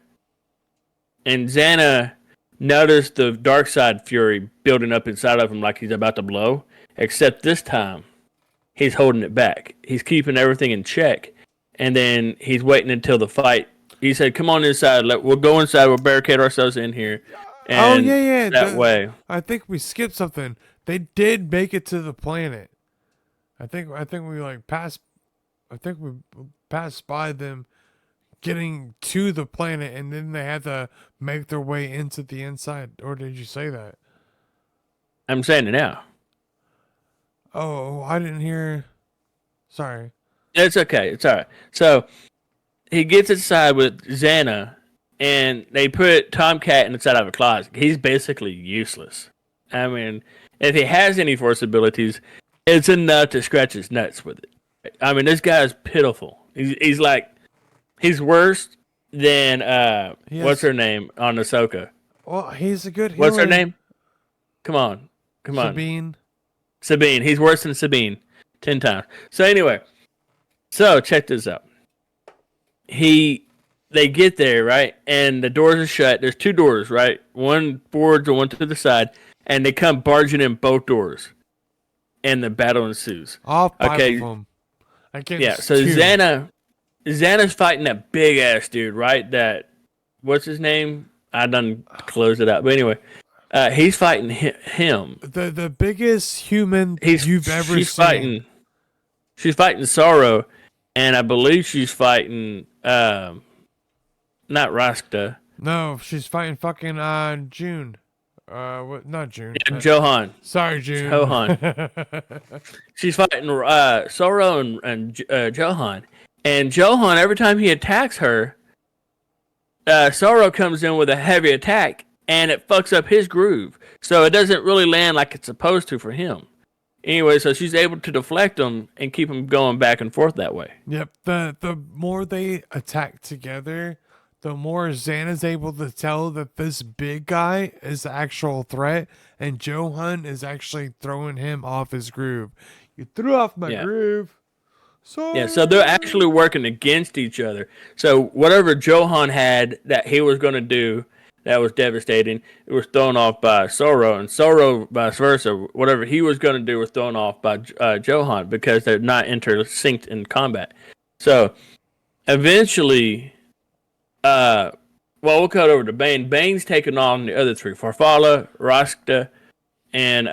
And Xana noticed the dark side fury building up inside of him like he's about to blow. Except this time, he's holding it back. He's keeping everything in check. And then he's waiting until the fight. He said, come on inside. We'll go inside. We'll barricade ourselves in here. And yeah. that way. I think we skipped something. They did make it to the planet. I think we passed. I think we passed by them getting to the planet, and then they had to make their way into the inside. Or did you say that? I'm saying it now. Oh, I didn't hear. Sorry. It's okay. It's all right. So he gets inside with Xana, and they put Tomcat inside of a closet. He's basically useless. I mean, if he has any force abilities, it's enough to scratch his nuts with it. I mean, this guy is pitiful. He's worse than what's her name on Ahsoka? Well, he's a good healer. What's her name? Come on. Sabine. He's worse than Sabine 10 times. So anyway, check this out. They get there, right? And the doors are shut. There's two doors, right? One forwards and one to the side. And they come barging in both doors. And the battle ensues. All five of them. Yeah, so Xana's fighting that big ass dude, right? What's his name? I done closed it out. But anyway, he's fighting him. The biggest human you've ever seen. She's fighting Sorrow, and I believe she's fighting not Rasta. No, she's fighting fucking June. What? Not June. Yeah, Johan. Sorry, June. Johan. She's fighting Sorrow and Johan. And Johan, every time he attacks her, Sorrow comes in with a heavy attack, and it fucks up his groove. So it doesn't really land like it's supposed to for him. Anyway, so she's able to deflect him and keep him going back and forth that way. Yep. The more they attack together, the more Xana's able to tell that this big guy is the actual threat, and Johan is actually throwing him off his groove. You threw off my groove. Yeah, so they're actually working against each other. So whatever Johan had that he was going to do that was devastating, it was thrown off by Sorrow, and Sorrow vice versa. Whatever he was going to do was thrown off by Johan because they're not intersynced in combat. So eventually, we'll cut over to Bane. Bane's taking on the other three: Farfalla, Rasta, and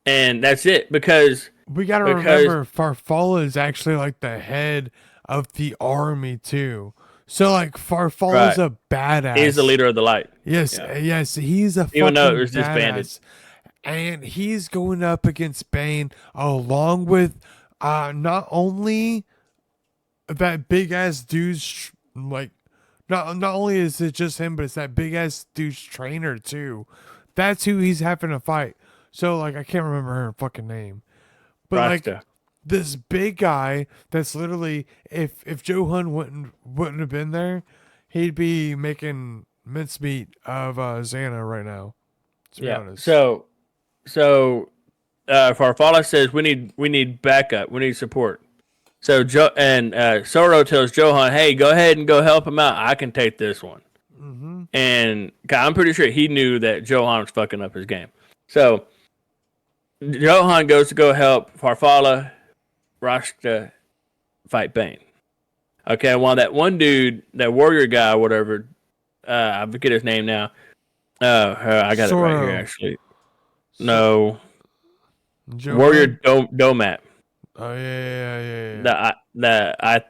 that's it. Because we gotta remember Farfalla is actually like the head of the army too. So like Farfalla's a badass. He's the leader of the light. Yes, yes, he's a even though it was badass. disbanded. And he's going up against Bane along with not only that big ass dude's like not only is it just him, but it's that big ass dude's trainer too. That's who he's having to fight. So like I can't remember her fucking name. But Rasta. this big guy that's literally, if Johan wouldn't have been there, he'd be making mincemeat of Xana right now. To be Yeah. honest. So Farfalla says we need backup. We need support. So Soro tells Johan, "Hey, go ahead and go help him out. I can take this one." Mm-hmm. And I'm pretty sure he knew that Johan was fucking up his game. So Johan goes to go help Farfalla, Rashta fight Bane. Okay, while that one dude, that warrior guy, whatever, I forget his name now. I got it right here Soro. actually. No, Johan? Warrior Domat. Oh yeah. The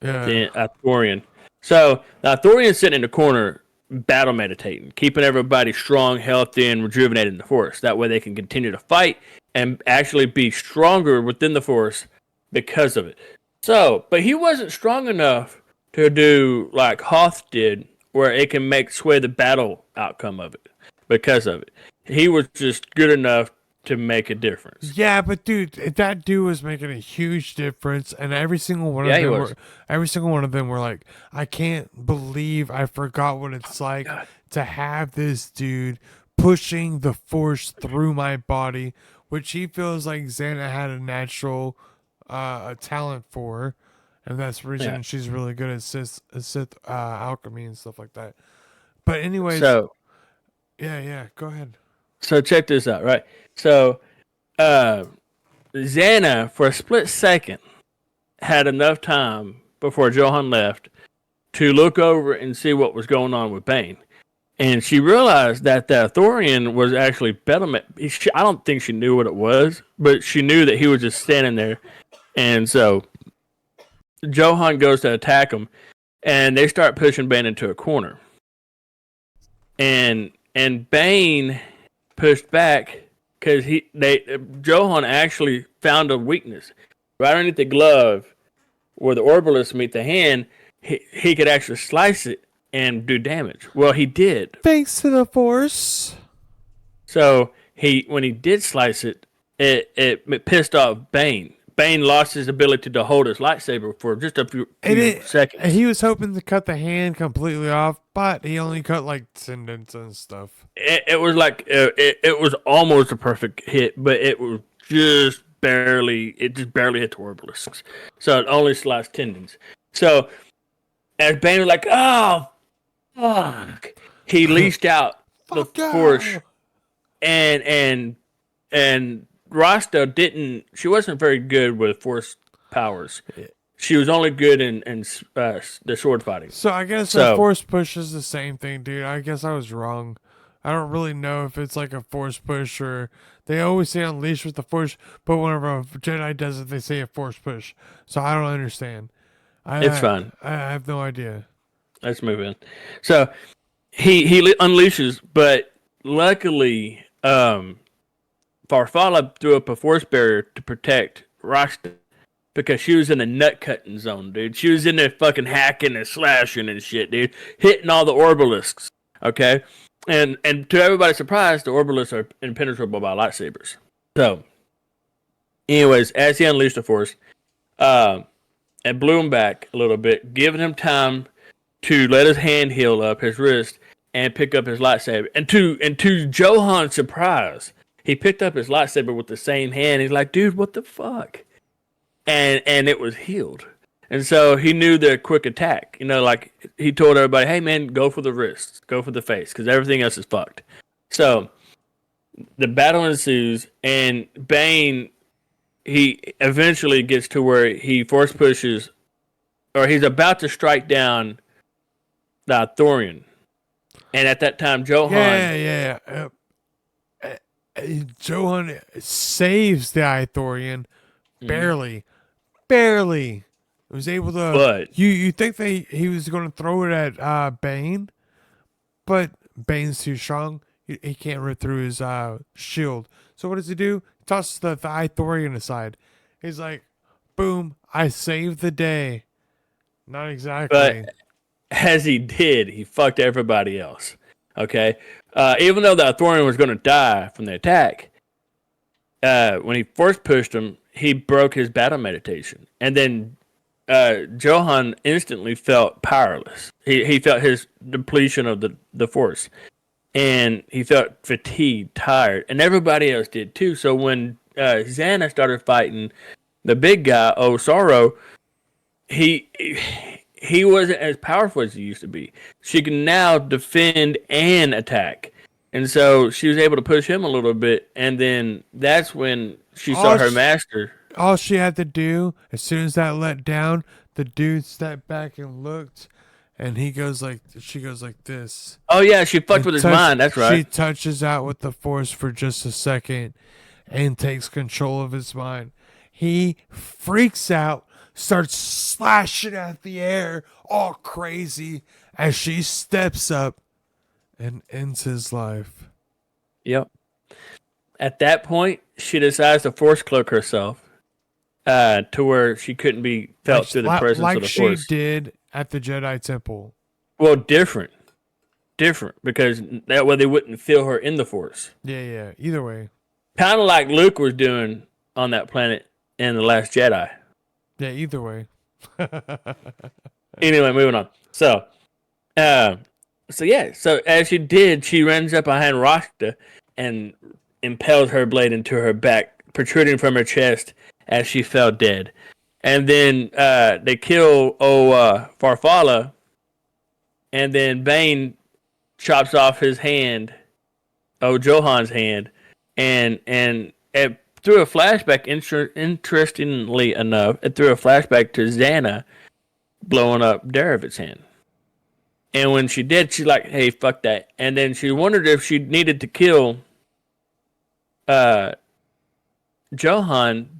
Yeah. Ithorian. So the Ithorian's sitting in the corner, battle meditating, keeping everybody strong, healthy, and rejuvenated in the forest. That way they can continue to fight and actually be stronger within the forest because of it. So, but he wasn't strong enough to do like Hoth did, where it can make sway the battle outcome of it because of it. He was just good enough to make a difference. Yeah, but dude, that dude was making a huge difference, and every single one Yeah, of he them was. every single one of them were like, I can't believe I forgot what it's like to have this dude pushing the force through my body, which he feels like Xana had a natural a talent for, and that's the reason Yeah. she's really good at Sith alchemy and stuff like that. But anyways, So, yeah, go ahead. so check this out, right? So, uh, Xana, for a split second, had enough time before Johan left to look over and see what was going on with Bane. And she realized that the Thorian was actually Bellamy. I don't think she knew what it was, but she knew that he was just standing there. And so Johan goes to attack him, and they start pushing Bane into a corner. And Bane pushed back because Johan actually found a weakness right underneath the glove where the orbalists meet the hand. He could actually slice it and do damage. Well, he did. Thanks to the force. So when he did slice it, it pissed off Bane. Bane lost his ability to hold his lightsaber for just a few seconds. He was hoping to cut the hand completely off, but he only cut like tendons and stuff. It was like it was almost a perfect hit, but it was just barely. It just barely hit the orbalisks, so it only sliced tendons. So as Bane was like, "Oh fuck," he leashed out the force, and Rasta didn't. She wasn't very good with force powers. She was only good in the sword fighting. So I guess a force push is the same thing, dude. I guess I was wrong. I don't really know if it's like a force push or they always say unleash with the force, but whenever a Jedi does it, they say a force push. So I don't understand. It's fine. I have no idea. Let's move in. So he unleashes, but luckily, Farfalla threw up a force barrier to protect Rashta because she was in a nut cutting zone, dude. She was in there fucking hacking and slashing and shit, dude, hitting all the orbalisks. Okay, and to everybody's surprise, the orbalisks are impenetrable by lightsabers. So, anyways, as he unleashed the force, it blew him back a little bit, giving him time to let his hand heal up, his wrist, and pick up his lightsaber. And to Johan's surprise, he picked up his lightsaber with the same hand. He's like, dude, what the fuck? And it was healed. And so he knew the quick attack. You know, like he told everybody, hey, man, go for the wrists, go for the face, because everything else is fucked. So the battle ensues, and Bane, he eventually gets to where he force pushes, or he's about to strike down the Thorian. And at that time, Johan... Yeah. Johan saves the Ithorian barely. It was able to. But you think he was going to throw it at Bane, but Bane's too strong. He can't rip through his shield. So what does he do? He tosses the Ithorian aside. He's like, "Boom! I saved the day." Not exactly. But as he did, he fucked everybody else. Okay. Even though the Ithorian was going to die from the attack, when he force pushed him, he broke his battle meditation, and then Johan instantly felt powerless. He felt his depletion of the force, and he felt fatigued, tired, and everybody else did too. So when Xana started fighting the big guy, Osoro, he he wasn't as powerful as he used to be. She can now defend and attack, and so she was able to push him a little bit. And then that's when she saw All her sh- master. All she had to do, as soon as that let down, the dude stepped back and looked, and she goes like this. Oh yeah, she fucked And with his mind. That's She right. touches out with the force for just a second and takes control of his mind. He freaks out, starts slashing at the air, all crazy, as she steps up and ends his life. Yep. At that point, she decides to force cloak herself to where she couldn't be felt through the presence like of the she force. did at the Jedi Temple. Well, different, because that way they wouldn't feel her in the force. Yeah. Either way. Kind of like Luke was doing on that planet in the Last Jedi. Yeah, either way. Anyway, moving on. So as she did, she runs up behind Rashta and impales her blade into her back, protruding from her chest as she fell dead. And then they kill Farfalla, and then Bane chops off his hand, Johan's hand, and through a flashback, interestingly enough, it threw a flashback to Xana blowing up Darevitt's hand. And when she did, she's like, hey, fuck that. And then she wondered if she needed to kill Johan,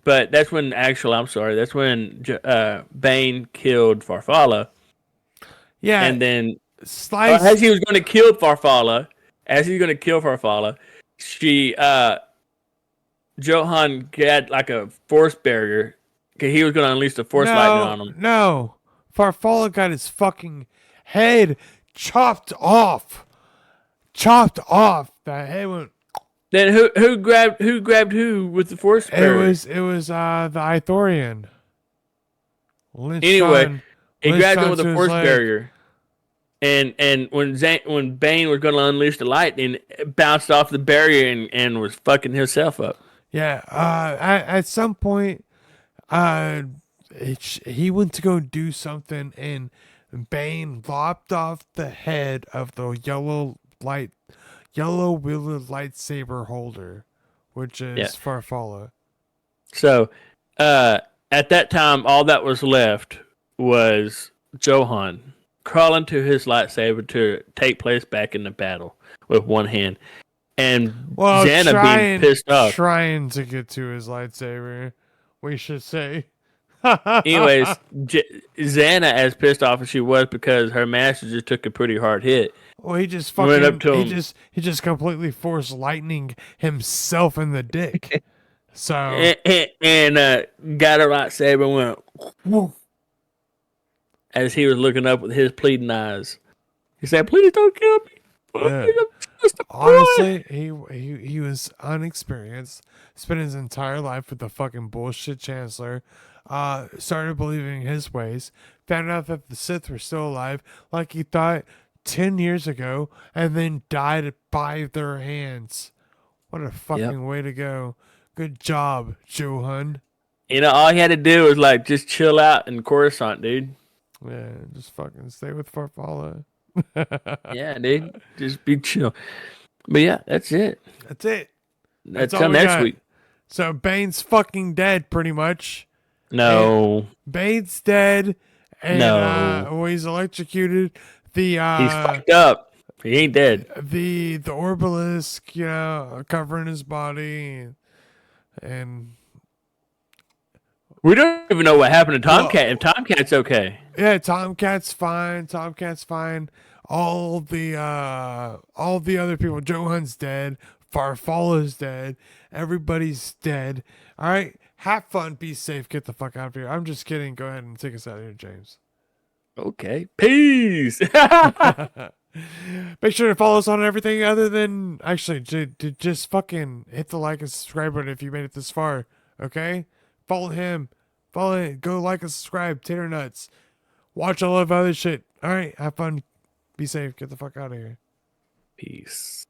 but that's when Bane killed Farfalla. Yeah. And then Slice. as he was going to kill Farfalla, she Johan got like a force barrier because he was going to unleash the force lightning on him. No. Farfalla got his fucking head chopped off. That head went. Then who grabbed who with the force barrier? It was the Ithorian. Anyway, he grabbed him with a force leg. barrier. And when Bane was going to unleash the lightning, it bounced off the barrier and was fucking himself up. Yeah. At some point, he went to go do something, and Bane lopped off the head of the yellow wielded lightsaber holder, which is Farfalla. So, at that time, all that was left was Johan crawling to his lightsaber to take place back in the battle with one hand, and Xana being pissed off, trying to get to his lightsaber. We should say. Anyways, Xana, as pissed off as she was because her master just took a pretty hard hit. Well, he just fucking went up to him. He just completely forced lightning himself in the dick. So and got her lightsaber and went woof, as he was looking up with his pleading eyes. He said, "Please don't kill me." Yeah. Honestly, he was unexperienced. Spent his entire life with the fucking bullshit chancellor. Started believing his ways. Found out that the Sith were still alive, like he thought 10 years ago, and then died by their hands. What a fucking way to go! Good job, Johan. All he had to do was just chill out in Coruscant, dude. Yeah, just fucking stay with Farfalla. Yeah, dude, just be chill. But yeah, that's it. That's it. That's all till we next got. week. So Bane's fucking dead, pretty much. No, Bane's dead, and No. he's electrocuted. he's fucked up. He ain't dead. The Orbalisk, covering his body, and We don't even know what happened to Tomcat. If Tomcat's okay, yeah, Tomcat's fine. All the other people, Johan's dead. Farfalla's dead. Everybody's dead. All right, have fun. Be safe. Get the fuck out of here. I'm just kidding. Go ahead and take us out of here, James. okay. Peace. Make sure to follow us on everything other than just fucking hit the like and subscribe button if you made it this far. Okay? Follow him. Follow it. Go like and subscribe. Tater Nuts. Watch all of other shit. All right. Have fun. Be safe. Get the fuck out of here. Peace.